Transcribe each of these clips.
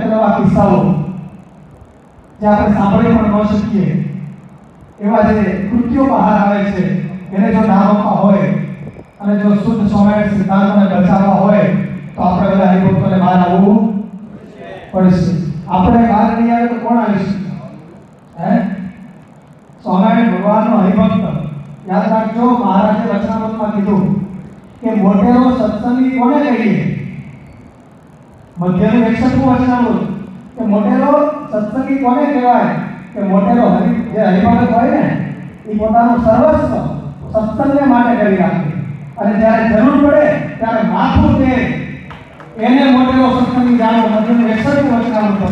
ઘટેલા એવા કિસ્સાઓ જે આપણે સાંભળી પણ ન શકીએ એવા જે કૃત્યો બહાર આવે છે એને જો ડામવા હોય અને જો શુદ્ધ સ્વામિનારાયણ સિદ્ધાંતોને બચાવવા હોય તો આપણે બધા હરિભક્તોને બહાર આવવું પડશે. આપણે બહાર નહીં આવે તો કોણ આવીશું? સ્વામિનારાયણ ભગવાનનો હરિભક્ત યાદ રાખજો, મહારાજે વચનામૃતમાં કીધું કે મોટેરો સત્સંગી કોને કહીએ? મધ્યનું 61મું વચનામૃત કે મોટેરો સત્સંગી કોને કહેવાય? કે મોટેરો જે હરિભગત હોય ને એ પોતાનું સર્વસ્વ સત્સંગને માટે કરી રાખે અને જ્યારે જરૂર પડે ત્યારે માથું દે એને મોટેરો સત્સંગી જાણો. મધ્યનું 61મું વચનામૃત.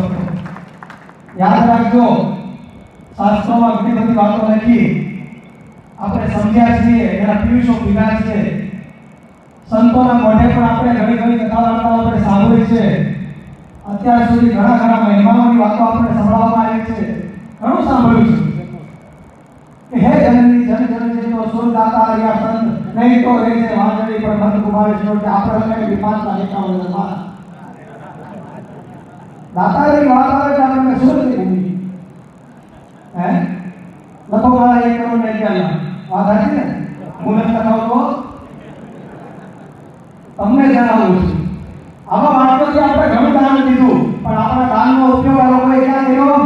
યાદ રાખજો, શાસ્ત્રોમાં ઘણી બધી વાતો લખી, આપણે સમજ્યા છીએ, એના પીયુષો પીધા છે. સંતોના મોઢે પણ આપણે ઘણી ઘણી કથા વાર્તાઓ આપણે સાંભળી છે. અત્યાર સુધી ઘણા મહિમાઓની વાતો આપણે સંભળાવવામાં આવી છે, ઘણું સાંભળ્યું છે કે હે જનની જન જે તો સુરદાતા હરિયા સંત નહીં તો રે છે વાંદળી પર મત કુમારેશ્વર કે આપણે કઈ વિપાસના લેતા હોય દાતાની વાત આવે તો આપણે સુરતી ભૂમિ લખો મારા 1 કરોડ ને 11 વાત હતી ને. હું નથી લખાવતો, તમને જણાવું છું. આવા માણસોથી આપણે ઘણું દાન દીધું પણ આપણા દાનનો ઉપયોગ આ લોકોએ ક્યાં કર્યો?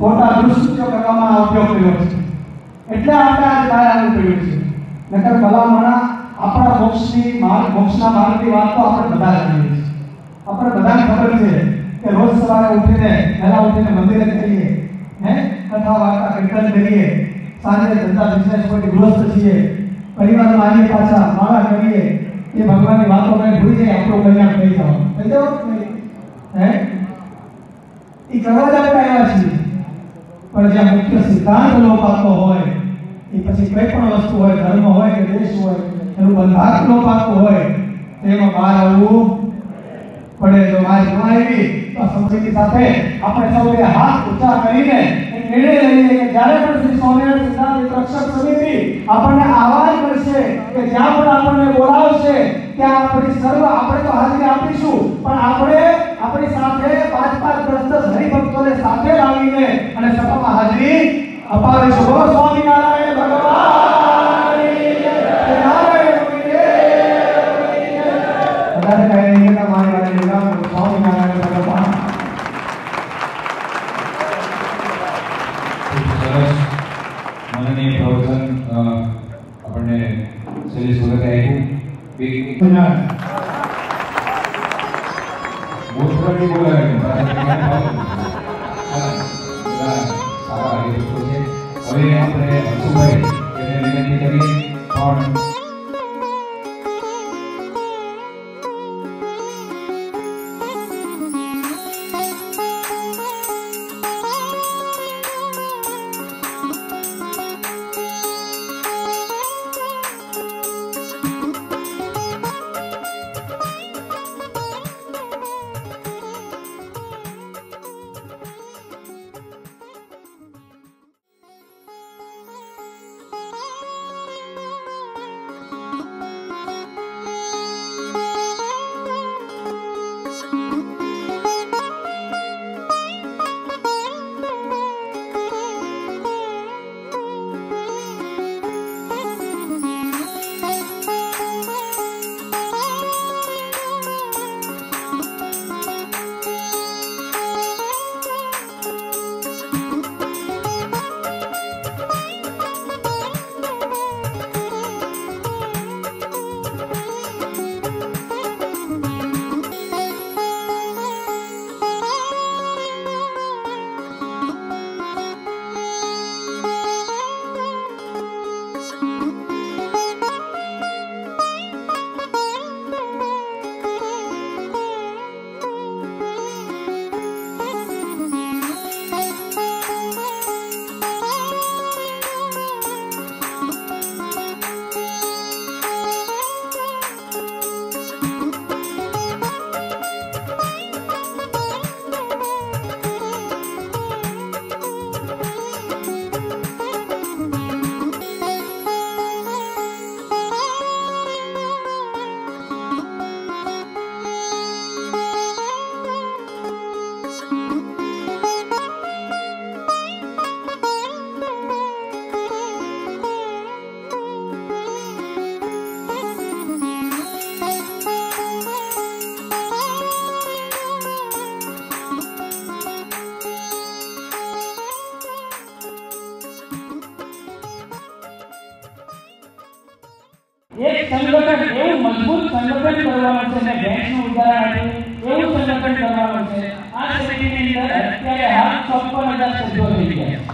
ખોટા દુરુપયોગ કરવામાં ઉપયોગ કર્યો છે. એટલે આપણે આજે બહાર આવવું પડ્યું છે. નકર ભલામણા આપણા મોક્ષના માર્ગની વાત તો આપણે બધા જાણીએ છીએ. આપણે બધાને ખબર છે કે રોજ સવારે ઉઠીને વહેલા ઉઠીને મંદિરે જઈએ, કથા વાર્તા કીર્તન કરીએ, સાંજે ધંધા બિઝનેસ કોઈ ગૃહસ્થ છીએ, પરિવારમાં આવીએ પાછા માળા કરીએ, એ ભગવાનની વાતો કરીને ભૂલી જાય આપણું કલ્યાણ થઈ જાવ એ કરવા જ આપણે આવ્યા છીએ. પણ જ્યાં મુખ્ય સિદ્ધાંત લોપાતો હોય એ પછી કોઈ પણ વસ્તુ હોય, ધર્મ હોય કે દેશ હોય, એનું બંધારણ લોપાતું હોય તેમાં બહાર આવવું પડે. જો મારી ન આવી તો સમજૂતી સાથે આપણે સૌએ હાથ ઊંચા કરીને એક નિર્ણય લઈએ કે જ્યારે પણ શ્રી સ્વામિનારાયણ સિદ્ધાંત રક્ષક સમિતિ આપણને આવાજ કરશે કે જ્યાં પણ આપણને બોલાવશે ત્યાં આપણી સર્વ આપણે તો હાજરી આપીશું, પણ આપણે આપણી સાથે 5-10 હરિભક્તોને સાથે લાવીને અને સભામાં હાજરી અપાવીશું. બોલો સ્વામિનારાયણ ભગવાનની જય. નારાયણ વધારે કહે નહીં કે મારી સ્વામિનારાયણ ભગવાન. સરસ મનની પ્રવચન આપણને શ્રી સુરત આવ્યું. મોટવાની બોલાવી સારા હરિભક્તો છે. હવે આપણે હસુભાઈ એને વિનંતી કરીએ પણ એક સંગઠન એવું મજબૂત સંગઠન કરવાનું છે, મેં બેંકનું ઉદાહરણ આપ્યું, એવું સંગઠન કરવાનું છે. આ સમિતિની અંદર અત્યારે હાલ 56,000 સભ્યો થઈ ગયા છે.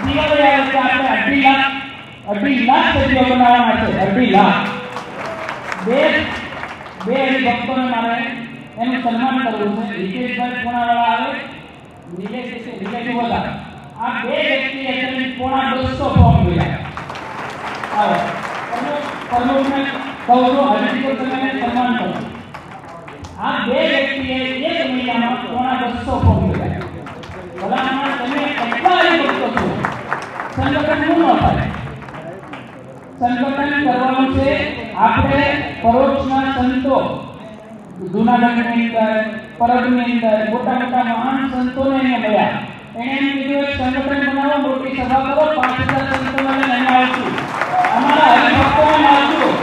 દિવાળી આવે તો આપણે 2.5 લાખ સભ્યો બનાવવાના છે. 2.5 લાખ. બે હરિભક્તોને મારે એનું સન્માન કરવું છે. હિતેશભાઈ પૂણાવાળા આવે, રિલેટિવ હતા. આ બે વ્યક્તિએ તમે 250 ફોર્મ ભર્યા. આવો પ્રમુખને કહું છું, હજી તમે સન્માન કરો. આ બે વ્યક્તિએ એક મહિનામાં 250 ફોર્મ ભર્યા. ભલામણ તમે કેટલા હરિભક્તો છો? સંગઠન ન થાય. સંગઠન કરવાનું છે. આપણે પરોક્ષના સંતો જૂનાગઢની અંદર, પરબની અંદર મોટા મોટા મહાન સંતોને એને મળ્યા. એને એમ કીધું એક સંગઠન બનાવો, મોટી સભા કરો, 5,000 સંતોને લઈને આવશું, અમારા હરિભક્તોને આવશું.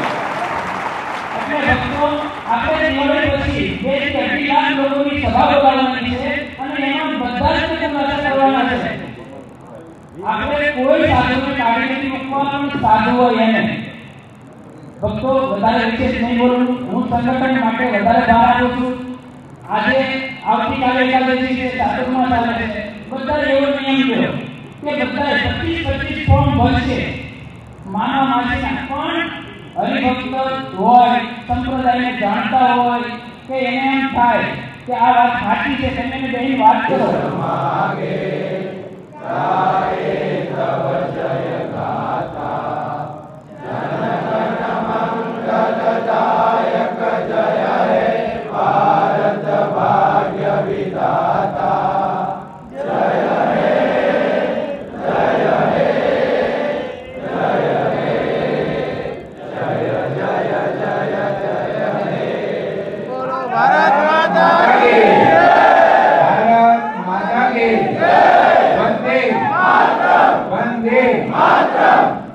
એટલે ભક્તો આપણે દિવાળી પછી 2-2.5 લાખ લોકોની સભા બોલાવવાની છે અને એમાં બધા જ તમારે કરવાના છે. આપણે કોઈ સાધુને કાઢી નથી મૂકવાનું, સાધુ હોય એને. ભક્તો વધારે વિશેષ નહીં બોલું, હું સંગઠન માટે વધારે ભાર આપું છું. આજે આવતીકાલે એકાદશી છે, ચાતુર્માસ ચાલે છે, બધા એવો નિયમ કર્યો કે બધા 25 ફોર્મ ભરશે માનવ માસીના. પણ હરિભક્ત હોય, સંપ્રદાયને જાણતા હોય કે એને એમ થાય કે આ વાત સાચી છે, તમે બેન વાત કરો. वंदे मातरम।